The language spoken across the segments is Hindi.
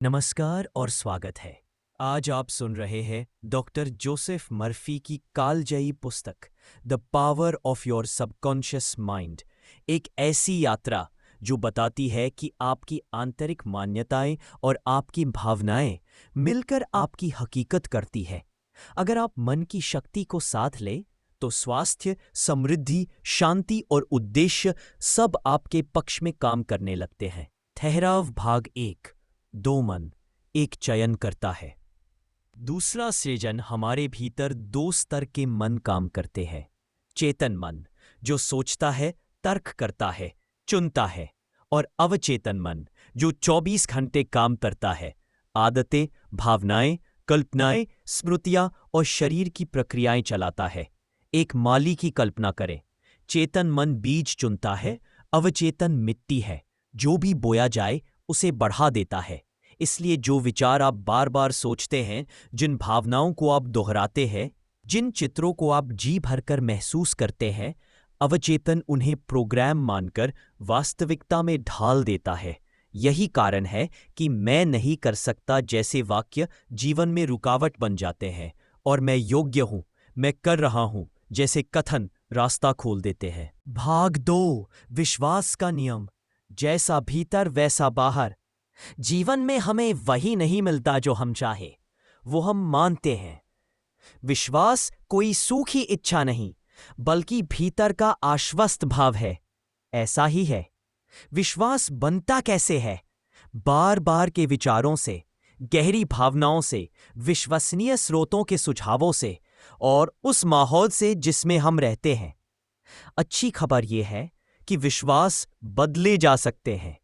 नमस्कार और स्वागत है। आज आप सुन रहे हैं डॉक्टर जोसेफ मर्फी की कालजयी पुस्तक the power of your subconscious mind, एक ऐसी यात्रा जो बताती है कि आपकी आंतरिक मान्यताएं और आपकी भावनाएं मिलकर आपकी हकीकत करती है। अगर आप मन की शक्ति को साथ ले तो स्वास्थ्य, समृद्धि, शांति और उद्देश्य सब आपके पक्ष में काम करने लगते हैं। ठहराव भाग 1। दो मन एक चयन करता है। दूसरा सृजन हमारे भीतर दो स्तर के मन काम करते हैं। चेतन मन जो सोचता है, तर्क करता है, चुनता है, और अवचेतन मन जो 24 घंटे काम करता है, आदतें, भावनाएं, कल्पनाएं, स्मृतियां और शरीर की प्रक्रियाएं चलाता है। एक माली की कल्पना करें। चेतन मन बीज चुनता है, अवचेतन मिट्टी है, जो भी बोया जाए उसे बढ़ा देता है। इसलिए जो विचार आप बार बार सोचते हैं, जिन भावनाओं को आप दोहराते हैं, जिन चित्रों को आप जी भरकर महसूस करते हैं, अवचेतन उन्हें प्रोग्राम मानकर वास्तविकता में ढाल देता है। यही कारण है कि मैं नहीं कर सकता जैसे वाक्य जीवन में रुकावट बन जाते हैं, और मैं योग्य हूं, मैं कर रहा हूं जैसे कथन रास्ता खोल देते हैं। भाग 2। विश्वास का नियम। जैसा भीतर वैसा बाहर। जीवन में हमें वही नहीं मिलता जो हम चाहे, वो हम मानते हैं। विश्वास कोई सूखी इच्छा नहीं, बल्कि भीतर का आश्वस्त भाव है। ऐसा ही है। विश्वास बनता कैसे है? बार बार के विचारों से, गहरी भावनाओं से, विश्वसनीय स्रोतों के सुझावों से और उस माहौल से जिसमें हम रहते हैं। अच्छी खबर यह है कि विश्वास बदले जा सकते हैं।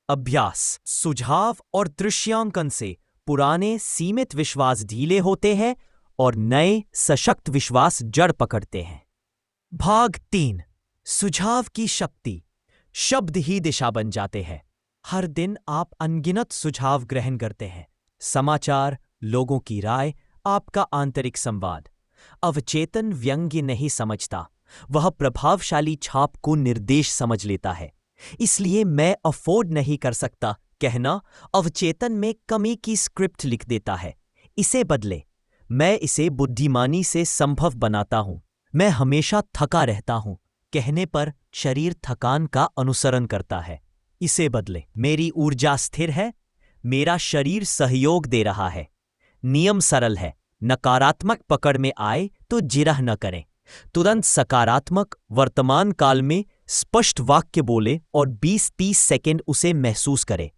अभ्यास, सुझाव और दृश्यांकन से पुराने सीमित विश्वास ढीले होते हैं और नए सशक्त विश्वास जड़ पकड़ते हैं। भाग 3। सुझाव की शक्ति। शब्द ही दिशा बन जाते हैं। हर दिन आप अनगिनत सुझाव ग्रहण करते हैं। समाचार, लोगों की राय, आपका आंतरिक संवाद। अवचेतन व्यंग्य नहीं समझता, वह प्रभावशाली छाप को निर्देश समझ लेता है। इसलिए मैं अफोर्ड नहीं कर सकता कहना अवचेतन में कमी की स्क्रिप्ट लिख देता है। इसे बदले, मैं इसे बुद्धिमानी से संभव बनाता हूं। मैं हमेशा थका रहता हूं कहने पर शरीर थकान का अनुसरण करता है। इसे बदले, मेरी ऊर्जा स्थिर है, मेरा शरीर सहयोग दे रहा है। नियम सरल है, नकारात्मक पकड़ में आए तो जिरह न करें। तुरंत सकारात्मक वर्तमान काल में स्पष्ट वाक्य बोले और 20-30 सेकंड उसे महसूस करें।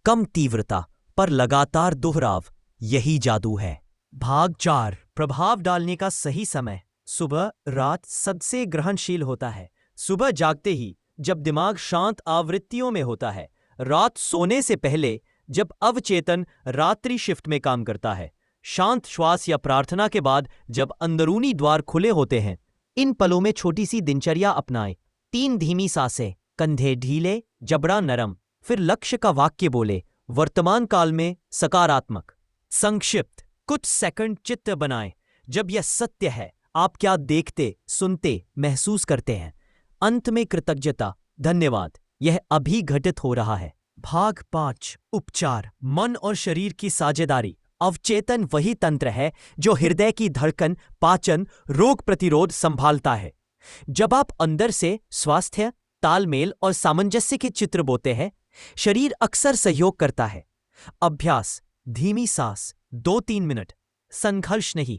कम तीव्रता पर लगातार दोहराव, यही जादू है। भाग 4। प्रभाव डालने का सही समय। सुबह रात सबसे ग्रहणशील होता है। सुबह जागते ही जब दिमाग शांत आवृत्तियों में होता है, रात सोने से पहले जब अवचेतन रात्रि शिफ्ट में काम करता है, शांत श्वास या प्रार्थना के बाद जब अंदरूनी द्वार खुले होते हैं। इन पलों में छोटी सी दिनचर्या अपनाएं। 3 धीमी सांसें, कंधे ढीले, जबड़ा नरम, फिर लक्ष्य का वाक्य बोले, वर्तमान काल में सकारात्मक। संक्षिप्त, कुछ सेकंड चित्र बनाएं। जब यह सत्य है, आप क्या देखते, सुनते, महसूस करते हैं। अंत में कृतज्ञता, धन्यवाद, यह अभी घटित हो रहा है। भाग 5। उपचार। मन और शरीर की साझेदारी। अवचेतन वही तंत्र है जो हृदय की धड़कन, पाचन, रोग प्रतिरोध संभालता है। जब आप अंदर से स्वास्थ्य, तालमेल और सामंजस्य के चित्र बोते हैं, शरीर अक्सर सहयोग करता है। अभ्यास, धीमी सांस, 2-3 मिनट, संघर्ष नहीं।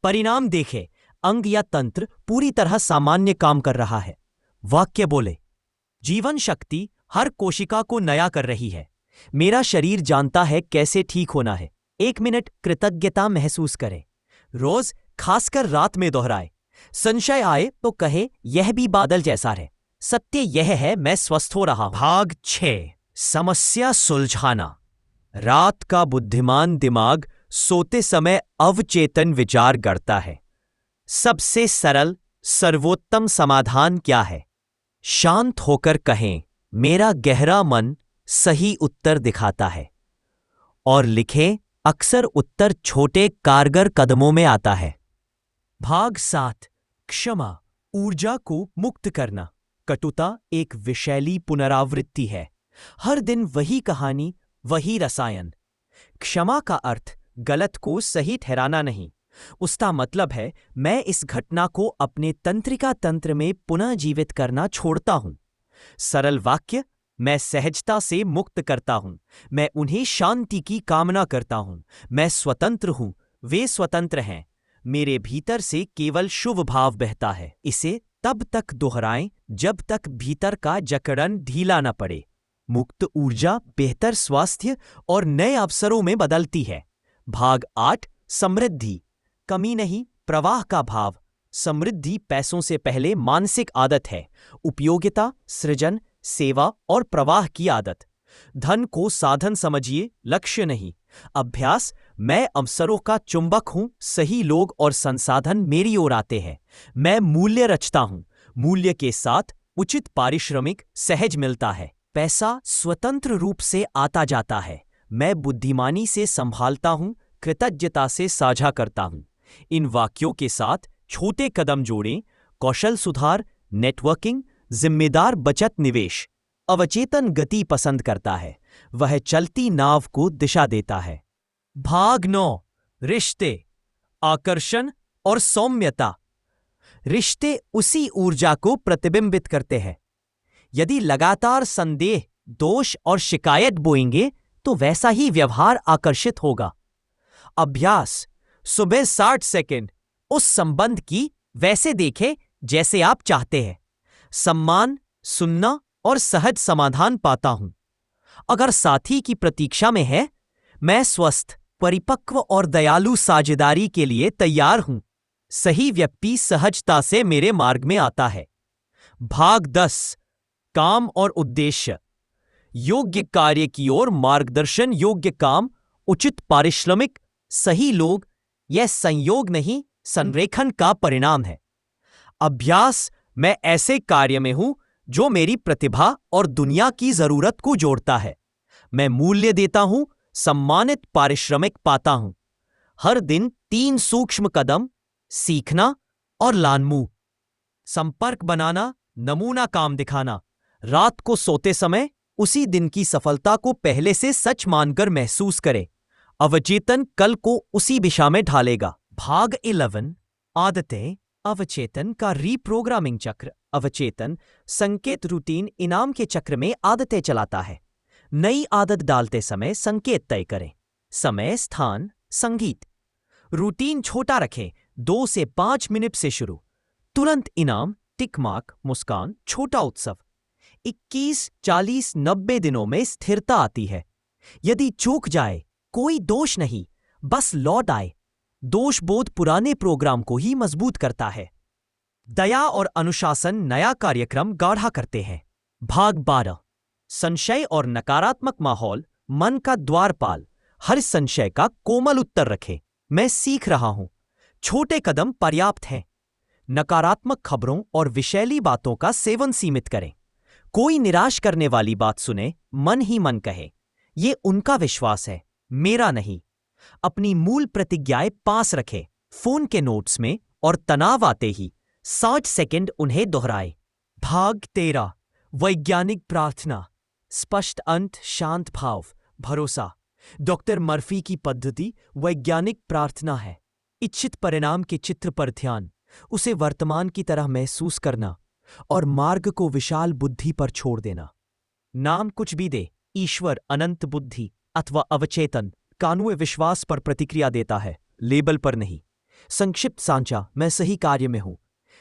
परिणाम देखें, अंग या तंत्र पूरी तरह सामान्य काम कर रहा है। वाक्य बोले, जीवन शक्ति हर कोशिका को नया कर रही है। मेरा शरीर जानता है कैसे ठीक होना है। 1 मिनट कृतज्ञता महसूस करें। रोज, खासकर रात में दोहराए। संशय आए तो कहे, यह भी बादल जैसा है। सत्य यह है, मैं स्वस्थ हो रहा हूं। भाग 6। समस्या सुलझाना। रात का बुद्धिमान दिमाग सोते समय अवचेतन विचार गढ़ता है। सबसे सरल, सर्वोत्तम समाधान क्या है? शांत होकर कहें, मेरा गहरा मन सही उत्तर दिखाता है। और लिखें, अक्सर उत्तर छोटे कारगर कदमों में आता है। भाग 7। क्षमा, ऊर्जा को मुक्त करना। कटुता एक विषैली पुनरावृत्ति है। हर दिन वही कहानी, वही रसायन। क्षमा का अर्थ गलत को सही ठहराना नहीं। उसका मतलब है मैं इस घटना को अपने तंत्रिका तंत्र में पुनः जीवित करना छोड़ता हूं। सरल वाक्य, मैं सहजता से मुक्त करता हूं। मैं उन्हें शांति की कामना करता हूं। मैं स्वतंत्र हूं, वे स्वतंत्र हैं। मेरे भीतर से केवल शुभ भाव बहता है। इसे तब तक दोहराएं जब तक भीतर का जकड़न ढीला न पड़े। मुक्त ऊर्जा बेहतर स्वास्थ्य और नए अवसरों में बदलती है। भाग 8, समृद्धि। कमी नहीं, प्रवाह का भाव। समृद्धि पैसों से पहले मानसिक आदत है। उपयोगिता, सृजन, सेवा और प्रवाह की आदत। धन को साधन समझिए, लक्ष्य नहीं। अभ्यास, मैं अवसरों का चुंबक हूं। सही लोग और संसाधन मेरी ओर आते हैं। मैं मूल्य रचता हूं। मूल्य के साथ उचित पारिश्रमिक सहज मिलता है। पैसा स्वतंत्र रूप से आता जाता है। मैं बुद्धिमानी से संभालता हूं, कृतज्ञता से साझा करता हूं। इन वाक्यों के साथ छोटे कदम जोड़ें। कौशल सुधार, नेटवर्किंग, जिम्मेदार बचत, निवेश। अवचेतन गति पसंद करता है। वह चलती नाव को दिशा देता है। भाग 9, रिश्ते, आकर्षण और सौम्यता। रिश्ते उसी ऊर्जा को प्रतिबिंबित करते हैं। यदि लगातार संदेह, दोष और शिकायत बोएंगे तो वैसा ही व्यवहार आकर्षित होगा। अभ्यास, सुबह 60 सेकंड उस संबंध की वैसे देखें जैसे आप चाहते हैं। सम्मान, सुनना और सहज समाधान पाता हूं। अगर साथी की प्रतीक्षा में है, मैं स्वस्थ, परिपक्व और दयालु साझेदारी के लिए तैयार हूं। सही व्यक्ति सहजता से मेरे मार्ग में आता है। भाग 10, काम और उद्देश्य। योग्य कार्य की ओर मार्गदर्शन। योग्य काम, उचित पारिश्रमिक, सही लोग, यह संयोग नहीं, संरेखन का परिणाम है। अभ्यास, मैं ऐसे कार्य में हूं जो मेरी प्रतिभा और दुनिया की जरूरत को जोड़ता है। मैं मूल्य देता हूं, सम्मानित पारिश्रमिक पाता हूं। हर दिन 3 सूक्ष्म कदम, सीखना और लानमू। संपर्क बनाना, नमूना काम दिखाना। रात को सोते समय उसी दिन की सफलता को पहले से सच मानकर महसूस करें। अवचेतन कल को उसी दिशा में ढालेगा। भाग 11, आदतें, अवचेतन का रीप्रोग्रामिंग चक्र। अवचेतन संकेत, रूटीन, इनाम के चक्र में आदतें चलाता है। नई आदत डालते समय संकेत तय करें। समय, स्थान, संगीत। रूटीन छोटा रखें, 2 से 5 मिनट से शुरू। तुरंत इनाम, टिक मार्क, मुस्कान, छोटा उत्सव। 21, 40, 90 दिनों में स्थिरता आती है। यदि चूक जाए, कोई दोष नहीं, बस लौट आए। दोष बोध पुराने प्रोग्राम को ही मजबूत करता है। दया और अनुशासन नया कार्यक्रम गाढ़ा करते हैं। भाग 12, संशय और नकारात्मक माहौल। मन का द्वारपाल, हर संशय का कोमल उत्तर रखे। मैं सीख रहा हूं। छोटे कदम पर्याप्त हैं। नकारात्मक खबरों और विषैली बातों का सेवन सीमित करें। कोई निराश करने वाली बात सुने, मन ही मन कहे, ये उनका विश्वास है, मेरा नहीं। अपनी मूल प्रतिज्ञाएं पास रखें, फोन के नोट्स में, और तनाव आते ही 60 सेकंड उन्हें दोहराए। भाग 13, वैज्ञानिक प्रार्थना, स्पष्ट अंत, शांत भाव, भरोसा। डॉक्टर मर्फी की पद्धति वैज्ञानिक प्रार्थना है। इच्छित परिणाम के चित्र पर ध्यान, उसे वर्तमान की तरह महसूस करना और मार्ग को विशाल बुद्धि पर छोड़ देना। नाम कुछ भी दे, ईश्वर, अनंत बुद्धि अथवा अवचेतन, कानूए विश्वास पर प्रतिक्रिया देता है, लेबल पर नहीं। संक्षिप्त सांचा, मैं सही कार्य में हूं,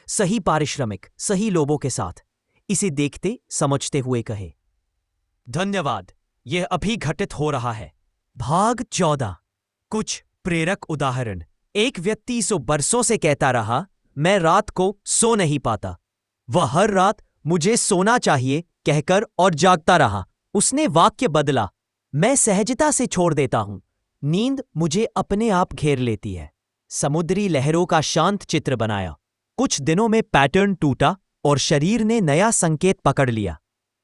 सही पारिश्रमिक, सही लोगों के साथ। इसे देखते समझते हुए कहे, धन्यवाद, यह अभी घटित हो रहा है। भाग 14, कुछ प्रेरक उदाहरण। एक व्यक्ति 100 बरसों से कहता रहा, मैं रात को सो नहीं पाता। वह हर रात मुझे सोना चाहिए कहकर और जागता रहा। उसने वाक्य बदला, मैं सहजता से छोड़ देता हूं, नींद मुझे अपने आप घेर लेती है। समुद्री लहरों का शांत चित्र बनाया। कुछ दिनों में पैटर्न टूटा और शरीर ने नया संकेत पकड़ लिया।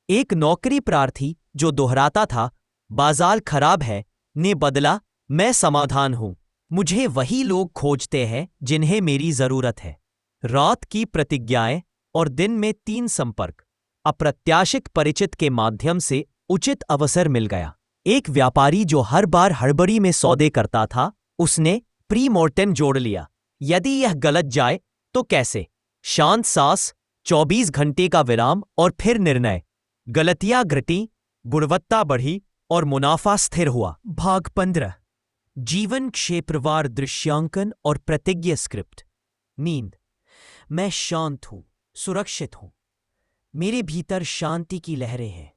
एक नौकरी प्रार्थी जो दोहराता था, बाजार खराब है, ने बदला, मैं समाधान हूं, मुझे वही लोग खोजते हैं जिन्हें मेरी जरूरत है। रात की प्रतिज्ञाएं और दिन में 3 संपर्क। अप्रत्याशित परिचित के माध्यम से उचित अवसर मिल गया। एक व्यापारी जो हर बार हड़बड़ी में सौदे करता था, उसने प्री मॉर्टेम जोड़ लिया। यदि यह गलत जाए तो कैसे? शांत सांस, 24 घंटे का विराम और फिर निर्णय। गलतियां घटी, गुणवत्ता बढ़ी और मुनाफा स्थिर हुआ। भाग 15। जीवन क्षेत्रवार दृश्यांकन और प्रतिज्ञा स्क्रिप्ट। नींद। मैं शांत हूं, सुरक्षित हूं। मेरे भीतर शांति की लहरें हैं।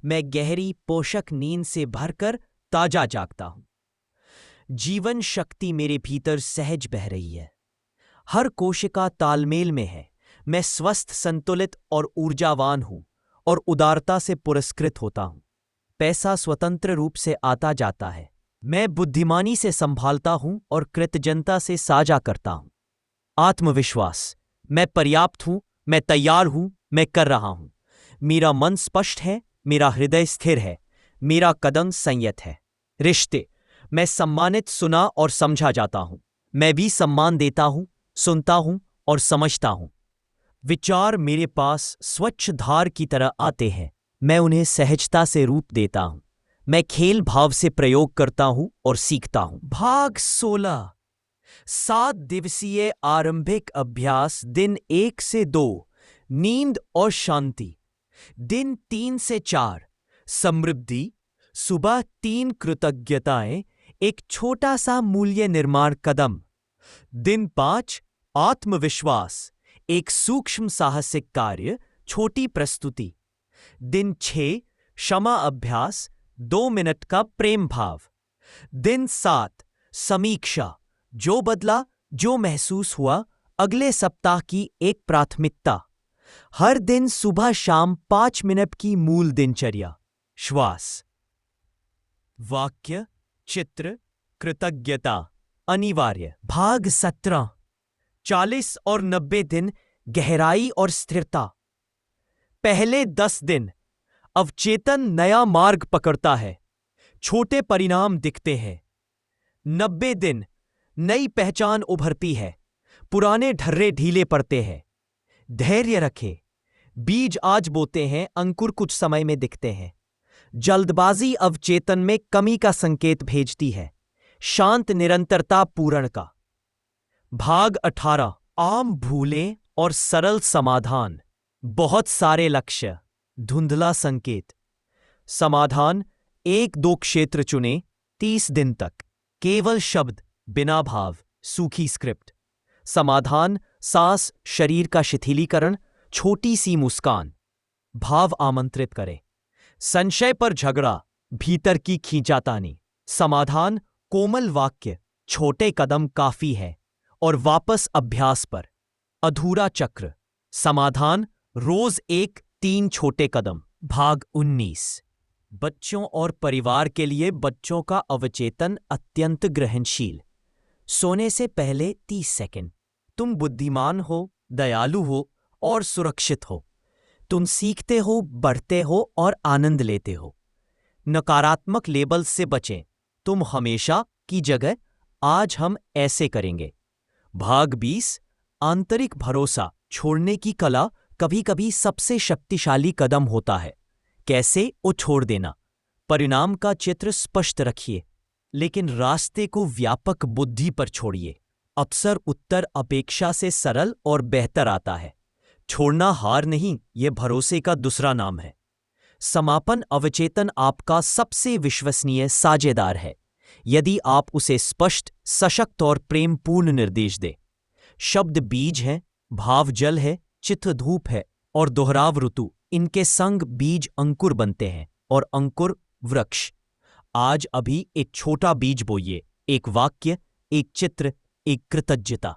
मैं गहरी पोषक नींद से भरकर ताजा जागता हूं। जीवन शक्ति मेरे भीतर सहज बह रही है। हर कोशिका तालमेल में है। मैं स्वस्थ, संतुलित और ऊर्जावान हूं और उदारता से पुरस्कृत होता हूं। पैसा स्वतंत्र रूप से आता जाता है। मैं बुद्धिमानी से संभालता हूं और कृतज्ञता से साझा करता हूं। आत्मविश्वास। मैं पर्याप्त हूं, मैं तैयार हूं, मैं कर रहा हूं। मेरा मन स्पष्ट है, मेरा हृदय स्थिर है, मेरा कदम संयत है। रिश्ते। मैं सम्मानित, सुना और समझा जाता हूं। मैं भी सम्मान देता हूं, सुनता हूं और समझता हूं। विचार मेरे पास स्वच्छ धार की तरह आते हैं। मैं उन्हें सहजता से रूप देता हूं। मैं खेल भाव से प्रयोग करता हूं और सीखता हूं। भाग 16। 7 दिवसीय आरंभिक अभ्यास दिन 1 से 2, नींद और शांति। दिन 3 से 4, समृद्धि। सुबह 3 कृतज्ञताएं, एक छोटा सा मूल्य निर्माण कदम। दिन 5, आत्मविश्वास, एक सूक्ष्म साहसिक कार्य, छोटी प्रस्तुति। दिन 6, क्षमा अभ्यास, 2 मिनट का प्रेम भाव। दिन 7, समीक्षा, जो बदला, जो महसूस हुआ, अगले सप्ताह की एक प्राथमिकता। हर दिन सुबह शाम 5 मिनट की मूल दिनचर्या। श्वास। वाक्य, चित्र, कृतज्ञता अनिवार्य। भाग 17। 40 और 90 दिन गहराई और स्थिरता। पहले 10 दिन अवचेतन नया मार्ग पकड़ता है, छोटे परिणाम दिखते हैं। 90 दिन नई पहचान उभरती है, पुराने ढर्रे ढीले पड़ते हैं। धैर्य रखें, बीज आज बोते हैं, अंकुर कुछ समय में दिखते हैं। जल्दबाजी अवचेतन में कमी का संकेत भेजती है, शांत निरंतरता पूर्ण का। भाग 18। आम भूलें और सरल समाधान। बहुत सारे लक्ष्य, धुंधला संकेत। समाधान, 1-2 क्षेत्र चुनें, 30 दिन तक। केवल शब्द, बिना भाव, सूखी स्क्रिप्ट। समाधान, सांस, शरीर का शिथिलीकरण, छोटी सी मुस्कान। भाव आमंत्रित करें। संशय पर झगड़ा, भीतर की खींचातानी। समाधान, कोमल वाक्य, छोटे कदम काफी है, और वापस अभ्यास पर। अधूरा चक्र। समाधान, रोज 1-3 छोटे कदम। भाग 19। बच्चों और परिवार के लिए बच्चों का अवचेतन अत्यंत ग्रहणशील। सोने से पहले 30 सेकंड। तुम बुद्धिमान हो, दयालु हो और सुरक्षित हो। तुम सीखते हो, बढ़ते हो और आनंद लेते हो। नकारात्मक लेबल से बचें। तुम हमेशा की जगह आज हम ऐसे करेंगे। भाग 20। आंतरिक भरोसा छोड़ने की कला कभी कभी सबसे शक्तिशाली कदम होता है। कैसे? वो छोड़ देना। परिणाम का चित्र स्पष्ट रखिए, लेकिन रास्ते को व्यापक बुद्धि पर छोड़िए। अक्सर उत्तर अपेक्षा से सरल और बेहतर आता है। छोड़ना हार नहीं, यह भरोसे का दूसरा नाम है। समापन, अवचेतन आपका सबसे विश्वसनीय साझेदार है, यदि आप उसे स्पष्ट, सशक्त और प्रेमपूर्ण निर्देश दें। शब्द बीज हैं, भाव जल है, चित्त धूप है और दोहराव ऋतु। इनके संग बीज अंकुर बनते हैं और अंकुर वृक्ष। आज अभी एक छोटा बीज बोइए, एक वाक्य, एक चित्र, एक कृतज्ञता।